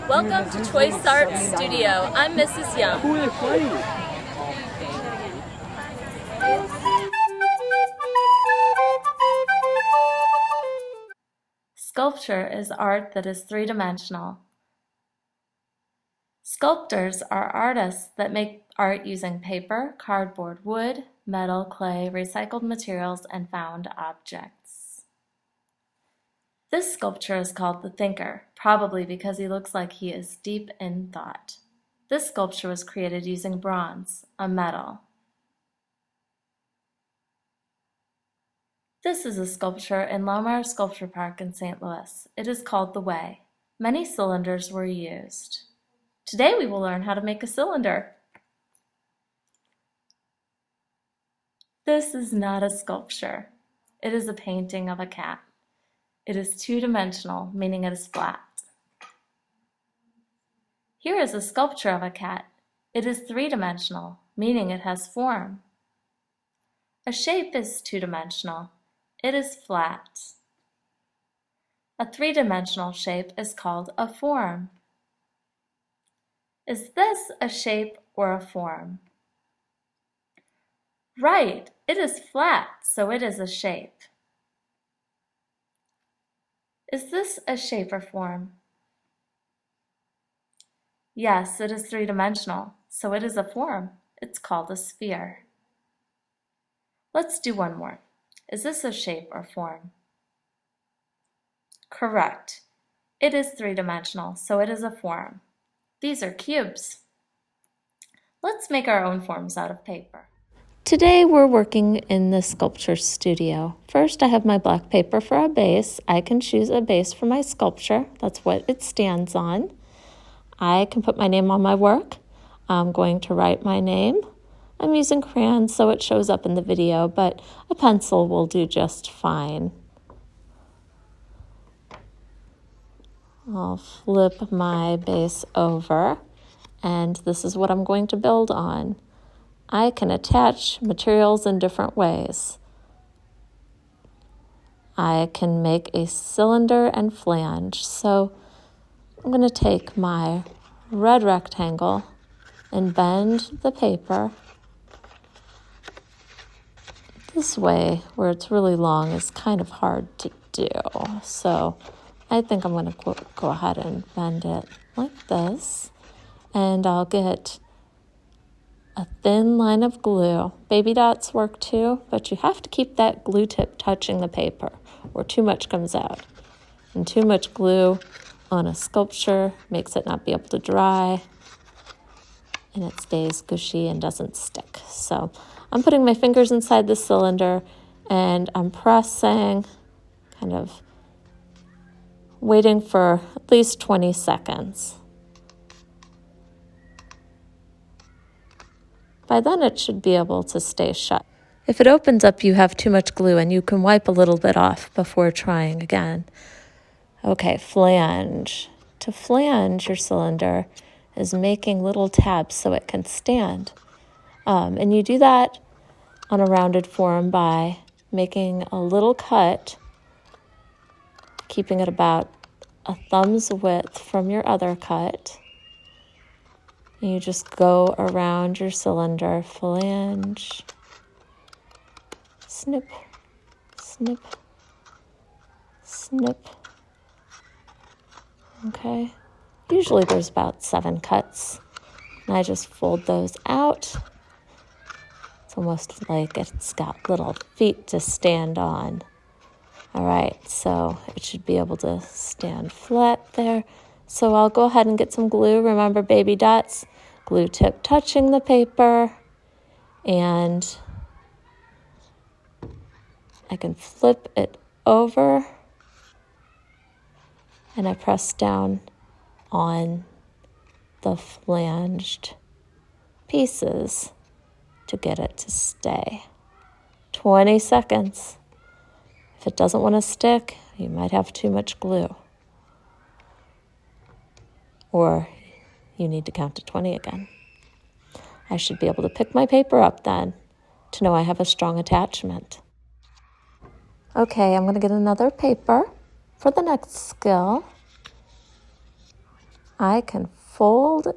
Welcome to Choice Arts Studio. I'm Mrs. Young. Who are they playing? Sculpture is art that is three-dimensional. Sculptors are artists that make art using paper, cardboard, wood, metal, clay, recycled materials, and found objects. This sculpture is called The Thinker, probably because he looks like he is deep in thought. This sculpture was created using bronze, a metal. This is a sculpture in Lohmeyer Sculpture Park in St. Louis. It is called The Way. Many cylinders were used. Today we will learn how to make a cylinder. This is not a sculpture. It is a painting of a cat. It is two-dimensional, meaning it is flat. Here is a sculpture of a cat. It is three-dimensional, meaning it has form. A shape is two-dimensional. It is flat. A three-dimensional shape is called a form. Is this a shape or a form? Right, it is flat, so it is a shape. Is this a shape or form? Yes, it is three-dimensional, so it is a form. It's called a sphere. Let's do one more. Is this a shape or form? Correct. It is three-dimensional, so it is a form. These are cubes. Let's make our own forms out of paper. Today we're working in the sculpture studio. First, I have my black paper for a base. I can choose a base for my sculpture. That's what it stands on. I can put my name on my work. I'm going to write my name. I'm using crayons so it shows up in the video, but a pencil will do just fine. I'll flip my base over, and this is what I'm going to build on. I can attach materials in different ways. I can make a cylinder and flange. So I'm going to take my red rectangle and bend the paper this way, where it's really long is kind of hard to do. So I think I'm going to go ahead and bend it like this, and I'll get a thin line of glue. Baby dots work too, but you have to keep that glue tip touching the paper or too much comes out. And too much glue on a sculpture makes it not be able to dry, and it stays gushy and doesn't stick. So I'm putting my fingers inside the cylinder and I'm pressing, kind of waiting for at least 20 seconds. By then it should be able to stay shut. If it opens up, you have too much glue and you can wipe a little bit off before trying again. Okay, flange. To flange your cylinder is making little tabs so it can stand. And you do that on a rounded form by making a little cut, keeping it about a thumb's width from your other cut. And you just go around your cylinder, flange, snip, snip, snip. Okay, usually there's about 7 cuts, and I just fold those out. It's almost like it's got little feet to stand on. All right, so it should be able to stand flat there. So I'll go ahead and get some glue. Remember, baby dots, glue tip touching the paper, and I can flip it over, and I press down on the flanged pieces to get it to stay. 20 seconds. If it doesn't want to stick, you might have too much glue. Or you need to count to 20 again. I should be able to pick my paper up then to know I have a strong attachment. Okay, I'm going to get another paper for the next skill. I can fold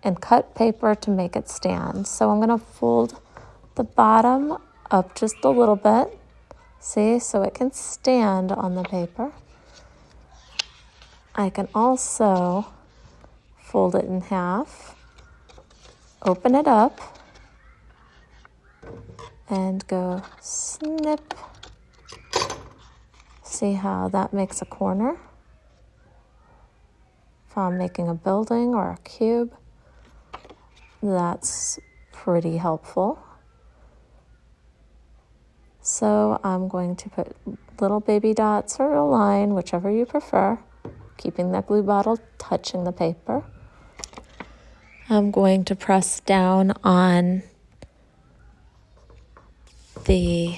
and cut paper to make it stand. So I'm going to fold the bottom up just a little bit, see, so it can stand on the paper. I can also fold it in half, open it up, and go snip. See how that makes a corner? If I'm making a building or a cube, that's pretty helpful. So I'm going to put little baby dots or a line, whichever you prefer, keeping that glue bottle touching the paper. I'm going to press down on the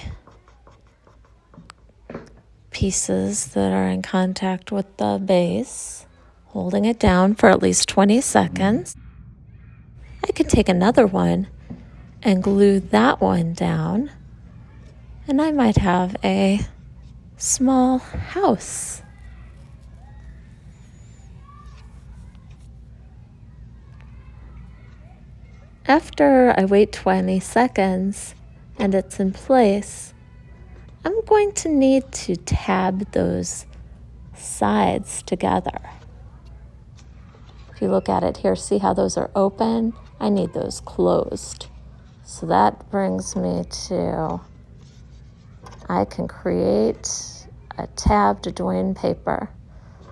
pieces that are in contact with the base, holding it down for at least 20 seconds. I can take another one and glue that one down, and I might have a small house. After I wait 20 seconds and it's in place, I'm going to need to tab those sides together. If you look at it here, see how those are open? I need those closed. So that brings me to, I can create a tab to join paper.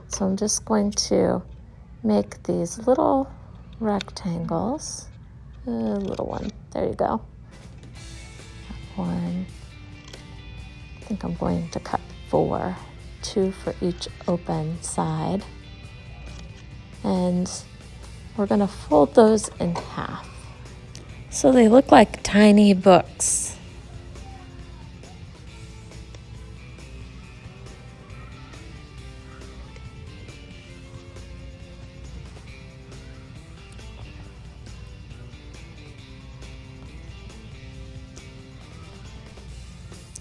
So I'm just going to make these little rectangles. A little one, there you go. One. I think I'm going to cut 4, 2 for each open side. And we're going to fold those in half. So they look like tiny books.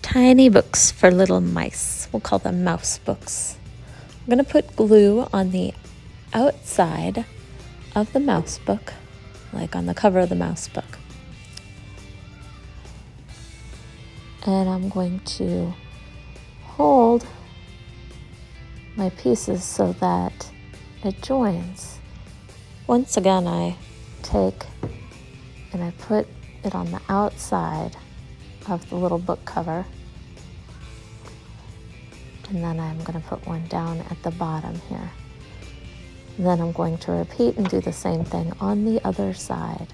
Tiny books for little mice. We'll call them mouse books. I'm going to put glue on the outside of the mouse book, like on the cover of the mouse book. And I'm going to hold my pieces so that it joins. Once again, I take and I put it on the outside of the little book cover. And then I'm going to put one down at the bottom here. And then I'm going to repeat and do the same thing on the other side.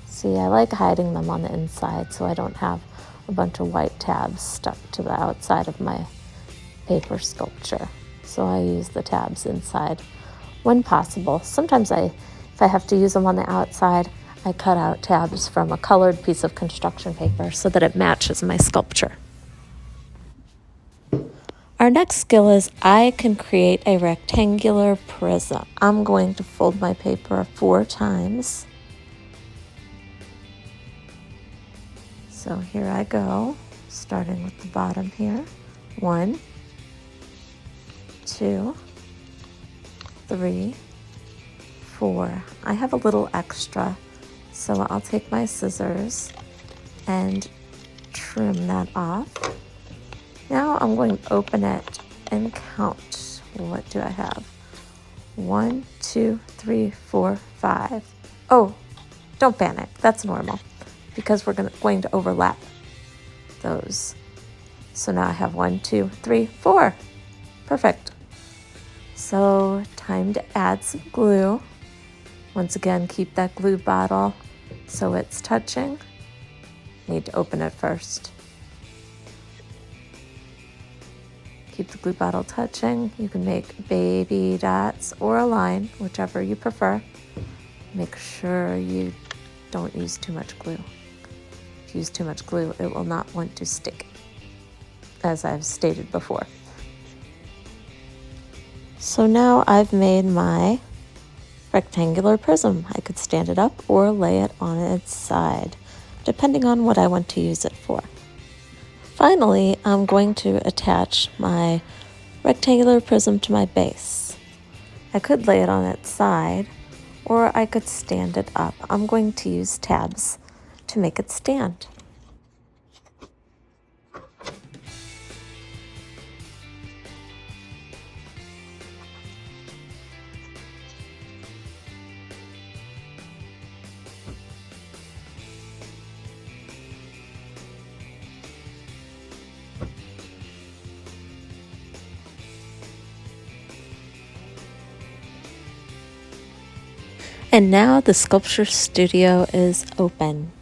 See, I like hiding them on the inside so I don't have a bunch of white tabs stuck to the outside of my paper sculpture. So I use the tabs inside when possible. Sometimes if I have to use them on the outside, I cut out tabs from a colored piece of construction paper so that it matches my sculpture. Our next skill is I can create a rectangular prism. I'm going to fold my paper 4 times. So here I go, starting with the bottom here. 1, 2, 3, 4. I have a little extra, so I'll take my scissors and trim that off. Now I'm going to open it and count. What do I have? 1, 2, 3, 4, 5. Oh, don't panic. That's normal because we're going to overlap those. So now I have 1, 2, 3, 4. Perfect. So time to add some glue. Once again, keep that glue bottle so it's touching. Need to open it first. Keep the glue bottle touching. You can make baby dots or a line, whichever you prefer. Make sure you don't use too much glue. If you use too much glue, it will not want to stick, as I've stated before. So now I've made my rectangular prism. I could stand it up or lay it on its side, depending on what I want to use it for. Finally, I'm going to attach my rectangular prism to my base. I could lay it on its side, or I could stand it up. I'm going to use tabs to make it stand. And now the sculpture studio is open.